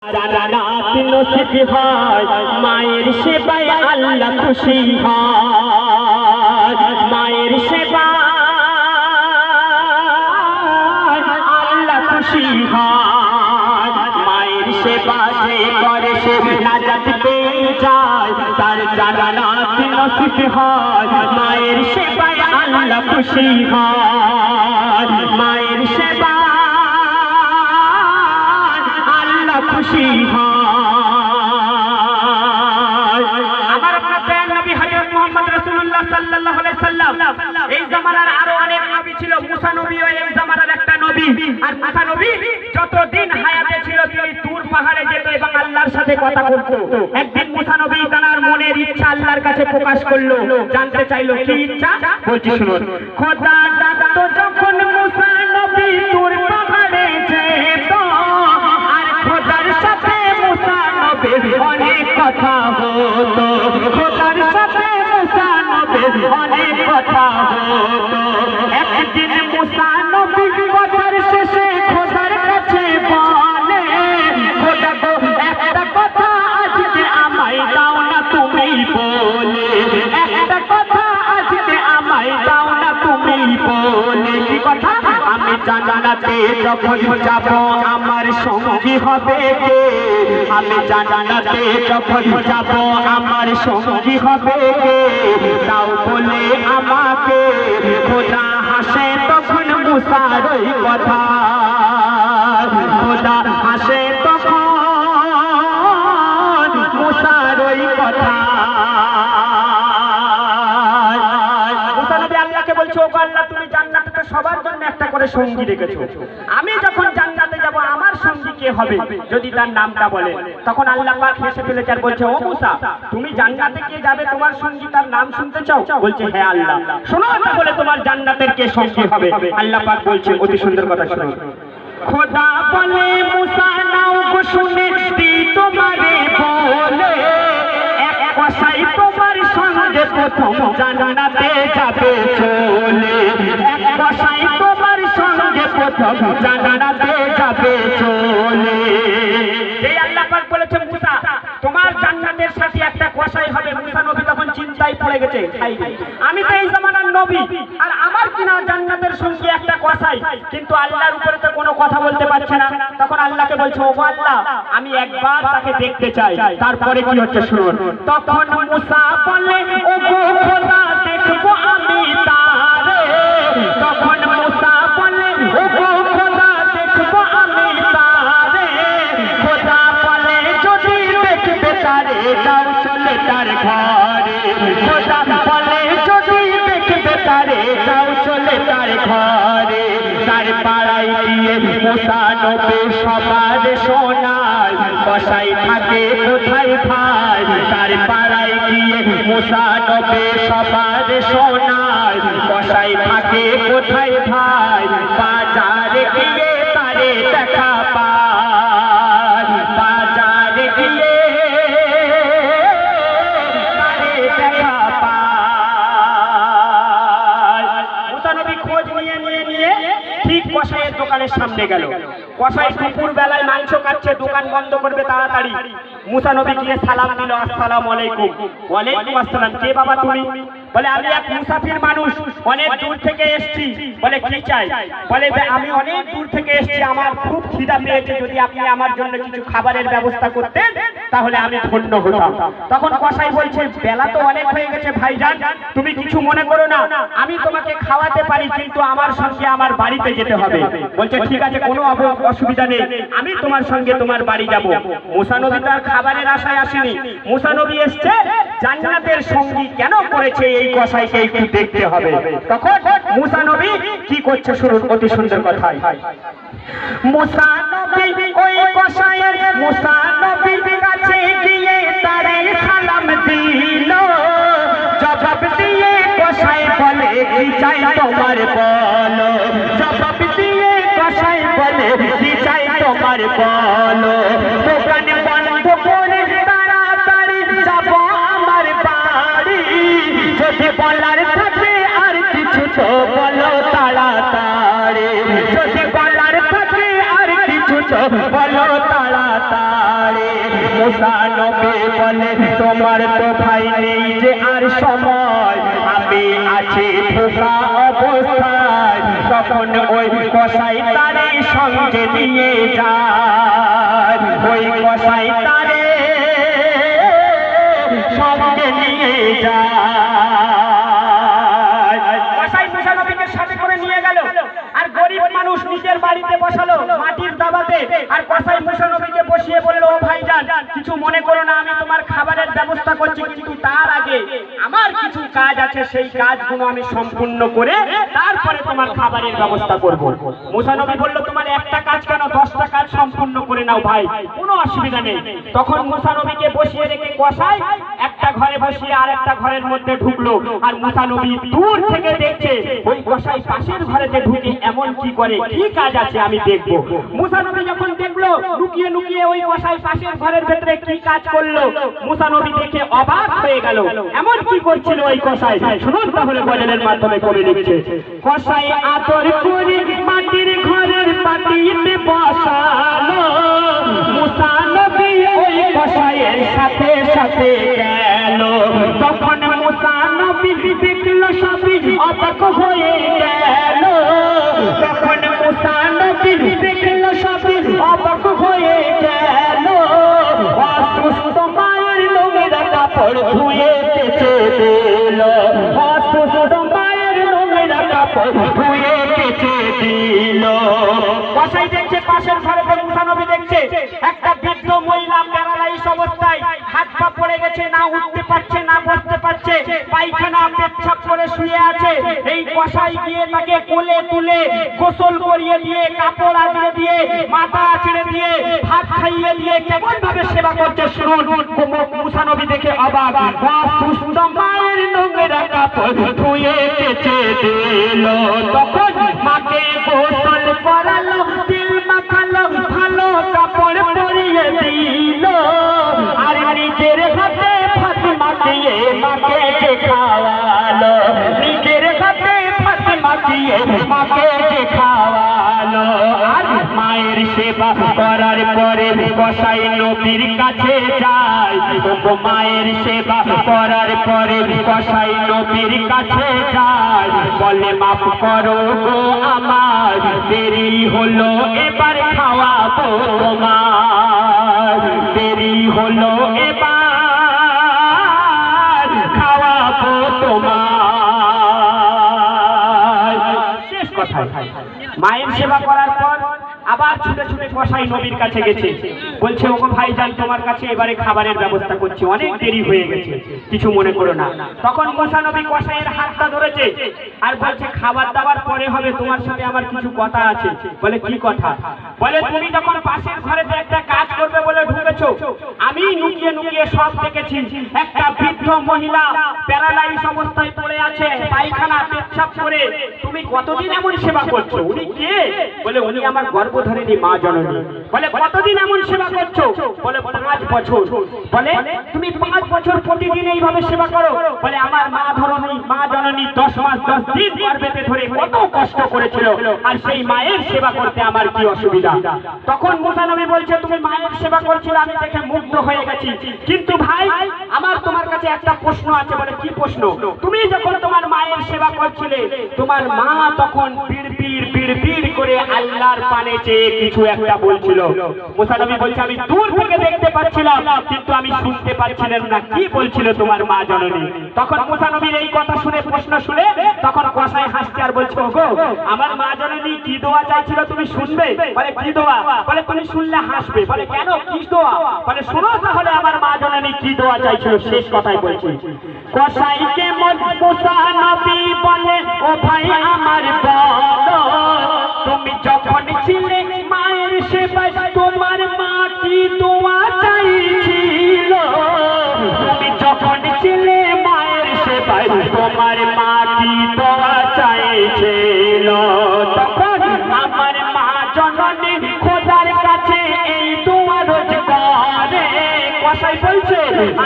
জান্নাত নসিব হয় মায়ের সেবায় আল্লাহ খুশি হয় মায়ের সেবায় আল্লাহ খুশি হয় মায়ের সেবা যে করে সে নাজাত পেয়ে যায় তার জান্নাত নসিব হয় মায়ের সেবায় আল্লাহ খুশি হয় মায়ের সেবা খুশি হয় আমার আপনার প্রিয় নবী হযরত মুহাম্মদ রাসূলুল্লাহ সাল্লাল্লাহু আলাইহি সাল্লাম এই জামানার আরো অনেক নবী ছিল মুসা নবীও এই জামানার একটা নবী আর মুসা নবী যতদিন হায়াতে ছিল তিনি তুর পাহাড়ে যেত এবং আল্লাহর সাথে কথা বলতো একদিন মুসা নবী তার মনের ইচ্ছা আল্লাহর কাছে প্রকাশ করলো জানতে চাইলো কি ইচ্ছা বলছি শুনুন খোদা ডাকতো যখন মুসা নবী তুর পাহাড়ে যেত খোদার সাথে মুসা নবীর অনেক কথা হতো খোদার সাথে মুসা নবীর অনেক কথা হতো একদিন মুসা নবী কথার শেষে খোদার কাছে বলে খোদা গো একটা কথা আজকে আমায় দাও না তুমি বলে একটা কথা আজকে আমায় দাও না তুমি বলে কি কথা আমি জান্নাতে যখন যাব আমার সঙ্গী হবে কে আমি জান্নাতে যখন যাব আমার সঙ্গী হবে কে তাও বলে আমাকে খোদা হাসে তখন মুসার ওই কথা খোদা হাসে তখন মুসার ওই কথা মুসা নবী আল্লাহকে বলছে ও আল্লাহ তুমি জান্নাতে তো সবার জন্য একটা করে সঙ্গী রেখেছো আমি যখন জান্নাতে যাব আমার সঙ্গী কে হবে যদি তার নামটা বলে তখন আল্লাহ পাক হেসে ফেলেছে আর বলছে ও মুসা তুমি জান্নাতে কে যাবে তোমার সঙ্গী তার নাম শুনতে চাও বলছে হ্যাঁ আল্লাহ শোনো তাহলে তোমার জান্নাতের কে সঙ্গী হবে আল্লাহ পাক বলছে অতি সুন্দর কথা শুনো খোদা বলে মুসা নাও গো শুনে দি তোমারে বলে এক কসাই তোমার সঙ্গে প্রথম জান্নাতে যাবে চলে এক কসাই তোমার সঙ্গে প্রথম জান্নাতে যাবে চলে এই আল্লাহ পাক বলেছে মুসা তোমার জান্নাতের সাথে একটা কসাই হবে মুসা নবী তখন চিন্তায় পড়ে গেছে আমি তো এই জামানার নবী আর আমার কিনা জান্নাতের সঙ্গে একটা কসাই কিন্তু আল্লাহর উপরে তো কোনো কথা বলতে পারছে না তখন আল্লাহকে বলছে ও আল্লাহ আমি একবার তাকে দেখতে চাই তারপরে কি হচ্ছে শুনুন তখন মুসা বলে ও গো খোদা দেখবো আমি তারে তখন মুসা বলে ও গো খোদা দেখবো আমি তারে খোদা বলে যদি দেখবে তারে যাও চলে তার ঘরে খোদা বলে যদি দেখবে তারে যাও চলে তার ঘরে তার পাড়ায় দিয়ে মুসা নবী সবার শোনায় কসাই থাকে কোথায় ভাই তার পাড়ায় গিয়ে মুসা নবী সবার শোনায় কসাই থাকে কোথায় ভাই বাজারে গিয়ে তারে দেখা পায় বাজারে গিয়ে তারে দেখা পায় মুসা নবী খোঁজ নিয়ে ঠিক কসাইয়ের দোকানের সামনে গেল কসাই দুপুর বেলায় মাংস কাটছে দোকান বন্ধ করবে তাড়াতাড়ি মুসা নবী গিয়ে সালাম দিল আসসালামু আলাইকুম ওয়ালাইকুম আসসালাম কে বাবা তুমি বলে আমি এক মুসাফির মানুষ অনেক দূর থেকে এসেছি বলে কি চাই বলে আমি অনেক দূর থেকে এসেছি আমার খুব খিদা পেয়েছে যদি আপনি আমার জন্য কিছু খাবারের ব্যবস্থা করতেন তাহলে আমি ধন্য হতাম তখন কসাই বলছে বেলা তো অনেক হয়ে গেছে ভাইজান তুমি কিছু মনে করো না আমি তোমাকে খাওয়াতে পারি কিন্তু আমার সঙ্গে আমার বাড়িতে যেতে হবে বলছে ঠিক আছে কোনো অসুবিধা নেই আমি তোমার সঙ্গে তোমার বাড়ি যাব মুসা নবী তার খাবারের আশায় আসেনি মুসা নবী এসেছে জান্নাতের সঙ্গী কেন করেছে এই কসাইকে একটু দেখতে হবে তখন মুসা নবী কি করছে শুনুন অতি সুন্দর কথাই মুসা নবী ওই কসাইয়ের মুসা নবীর কাছে গিয়ে তারে সালাম দিল জবাব দিয়ে কসাই বলে কি চাই তোমার বলো জবাব দিয়ে কসাই বলে কি চাই তোমার বলো দোকান বন্ধ করে তাড়াতাড়ি যাব আমার বাড়ি যদি বলার থাকে আর কিছু তো বলো তাড়াতাড়ি যদি বলার থাকে আর কিছু তো বলো তাড়াতাড়ি মুসা নবী বলে তোমার তো ভাই নেই যে আর সময়, আমি আছি ধোকা অবস্থায়। তখন ওই কসাই তারে সঙ্গে নিয়ে যায়, ওই কসাই তারে সঙ্গে নিয়ে যায়। কসাই মুসা নবীকে সাথে করে নিয়ে গেল, আর গরিব মানুষ নিজের বাড়িতে বসালো মাটির দাবাতে, আর কসাই মুসা নবীকে বসিয়ে বলল, ও ভাইজান কিছু মনে করো না, আমি তোমার খাবারের ব্যবস্থা করছি, কিন্তু তার আগে আমার কিছু কাজ আছে, সেই কাজগুলো আমি সম্পূর্ণ করে তারপরে তোমার খাবারের ব্যবস্থা করব। মুসা নবী বলল, তোমার একটা কাজ কেন, 10টা কাজ সম্পূর্ণ করে নাও ভাই, কোনো অসুবিধা নেই। তখন মুসা নবীকে বসিয়ে রেখে কসাই একটা ঘরে বসিয়ে আর একটা ঘরের মধ্যে ঢুকলো, আর মুসা নবী দূর থেকে দেখছে ওই কসাই পাশের ঘরেতে ঢুকে এমন কি করে, কি কাজ আছে আমি দেখবো। মুসা নবী যখন দেখলো লুকিয়ে লুকিয়ে ওই কসাই পাশের ঘরের ভেতরে কি কাজ করলো, মুসা নবী দেখে অবাক হয়ে গেল, এমন কি করছিল ওই কসাই। শুনুন তাহলে গজলের মাধ্যমে কবি লিখছে, কসাই আদর করে মাটির ঘরের পাটিতে বসালো, মুসা নবী ওই কসাইয়ের সাথে সাথে গেল। তখন মুসা নবী দেখলো সবই অবাক হয়ে গেল, তখন মুসা নবী দেখলো সবই অবাক হয়ে গেল। অসুস্থ মায়ের নোংরা কাপড় ধুয়ে কেচে দিল, অসুস্থ মায়ের নোংরা কাপড় ধুয়ে কেচে দিল। কসাই দেখছে পাশের ঘরে মুসা নবী দেখছে একটা বৃদ্ধ মহিলা প্যারালাইজ অবস্থায়, হাত পা পড়ে গেছে, না উঠতে পারছে না বসতে পারছে, পায়খানা পেচ্ছাপ করে শুয়ে আছে। এই কসাই গিয়ে তাকে কোলে তুলে গোসল করিয়ে দিয়ে, কাপড় আঁচড়ে দিয়ে, মাথা আঁচড়ে দিয়ে, ভাত খাইয়ে দিয়ে কেমন ভাবে সেবা করছে শুনুন। মুসা নবী দেখে অবাক, সুস্থ মায়ের নোংরা কাপড় ধুয়ে কেচে দিল। তখন মাকে গোসল করালো, তিল মাখালো, ভালো কাপড় পরিয়ে দিল, আর নিজের হাতে ফাতিমা দিয়ে মাকে খাওয়ালো, নিজের হাতে ফাতিমা দিয়ে মাকে খাওয়ালো। আর মায়ের সেবা করার পরে কসাই নবীর কাছে যায়, মায়ের সেবা করার পরে কসাই নবীর কাছে যায়, বলে মাফ করো গো আমার, দেরি হলো এবার খাওয়াবো তোমার, দেরি হলো এবার খাওয়াবো তোমার। শেষ কথা, মায়ের সেবা করার পর আবার ছুটে ছুটে কসাই নবীর কাছে গেছে, বলছে ওগো ভাইজান তোমার কাছে এবারে খাবারের ব্যবস্থা করছি, অনেক দেরি হয়ে গেছে, কিছু মনে করো না। তখন মুসা নবী কসাইয়ের হাতটা ধরেছে আর বলছে খাবার দাবার পরে হবে, তোমার সাথে আমার কিছু কথা আছে। বলে কি কথা? বলে তুমি যখন পাশের ঘরেতে একটা কাজ করবে বলে ঢুকেছো, আমি লুকিয়ে লুকিয়ে সব দেখেছি, একটা বৃদ্ধ মহিলা প্যারালাইজ অবস্থায় পড়ে আছে, পায়খানা পেচ্ছাপ করে, তুমি কতদিন এমন সেবা করছো? উনি কে? বলে উনি আমার গর্ভধারিণী মা জননী। বলে কতদিন এমন সেবা করছো? বলে 5 বছর। বলে তুমি 5 বছর প্রতিদিন এইভাবে সেবা করো? বলে আমার মা জননী 10 মাস 10 দিন গর্ভেতে ধরে কত কষ্ট করেছিল, আর সেই মায়ের সেবা করতে আমার কি অসুবিধা। তখন মুসা নবী বলছে তুমি মায়ের সেবা করছিলে, আমি দেখে মুগ্ধ হয়ে গেছি, কিন্তু ভাই আমার তোমার কাছে একটা প্রশ্ন আছে। বলে কি প্রশ্ন? তুমি যখন তোমার মায়ের সেবা করছিলে, তোমার মা তখন বিড়বিড় করে আল্লাহর পানে চেয়ে কিছু একটা বলছিল। মুসা নবী বলছে আমি দূর থেকে দেখতে পাচ্ছিলাম, কিন্তু আমি শুনতে পাচ্ছিলাম না কি বলছিল তোমার মা জননী। তখন মুসা নবীর এই কথা শুনে, প্রশ্ন শুনে, তখন কসাই হাসছে আর বলছে ওগো আমার মা জননী কি দোয়া চাইছিল তুমি শুনবে? বলে কি দোয়া? বলে তুমি শুনলে হাসবে। বলে কেন, কি দোয়া? বলে শোনো তাহলে আমার মা জননী কি দোয়া চাইছিল। শেষ কথাই বলছি, কসাইকে মুসা নবী বলে ও ভাই আমার বলো, তুমি যখন ছিলে মায়ের সেবায় তোমার মা কি দোয়া চাইছিল? তুমি যখন ছিলে মায়ের সেবায় তোমার মা কি দোয়া চাইছিল? তখন আমার মা জননী খোদার কাছে এই দোয়া রোজ করে। কসাই বলছে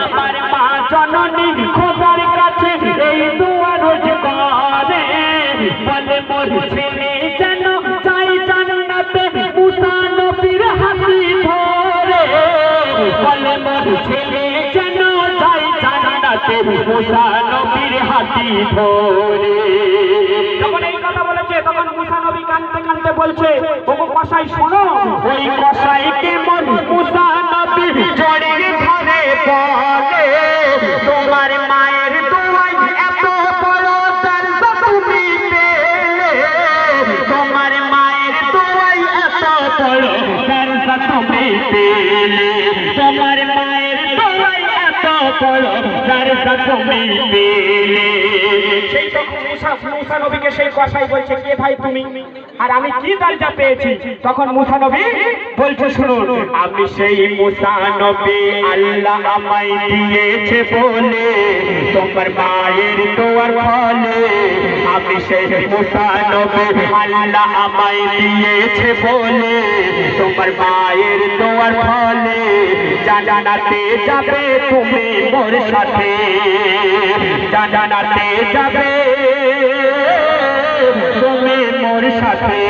আমার মা জননী খোদার কাছে এই দোয়া রোজ করে, বলে মোর ছেলে যেন চাই জান্নাতে মুসা নবীর হাতি ধরে, বলে মোর ছেলে যেন যায় জান্নাতে মুসা নবীর হাতি ধরে। যখন এই কথা বলেছে তখন মুসা নবী কাঁদতে কাঁদতে বলছে, ওগো কসাই শোনো। ওই কসাইকে মোর মুসা নবী জড়িয়ে ধরে বলে, তোমার মায়ের দোয়াই এত বড় দরজা তুমি পেলে, তোমার মায়ের দোয়াই এত বড় দরজা তুমি পেলে, তোমার মায়ের দোয়াই এত বড় দরজা তুমি পেলে। সেই তখন মুসা নবীকে সেই কসাই বলছে, কে ভাই তুমি, আর আমি কি দরজা পেয়েছি? তখন মুসা নবী বলছে, শুনুন, আমি সেই মুসা নবী আল্লাহ আমায় দিয়েছে বলে তোমার মায়ের দোয়ার ফলে, আমি সেই মুসা নবী আল্লাহ আমায় দিয়েছে বলে তোমার মায়ের দোয়ার ফলে, জান্নাতে যাবে তুমি মোর সাথে, জান্নাতে যাবে তুমি মোর সাথে।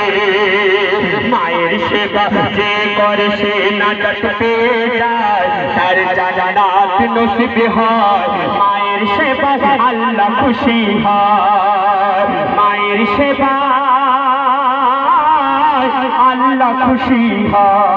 মায়ের সেবা যে করে সে নাজাত পেয়ে যায়, তার জান্নাত নসিব হয়। মায়ের সেবা আল্লাহ খুশি হয়, মায়ের সেবা আল্লাহ খুশি হয়।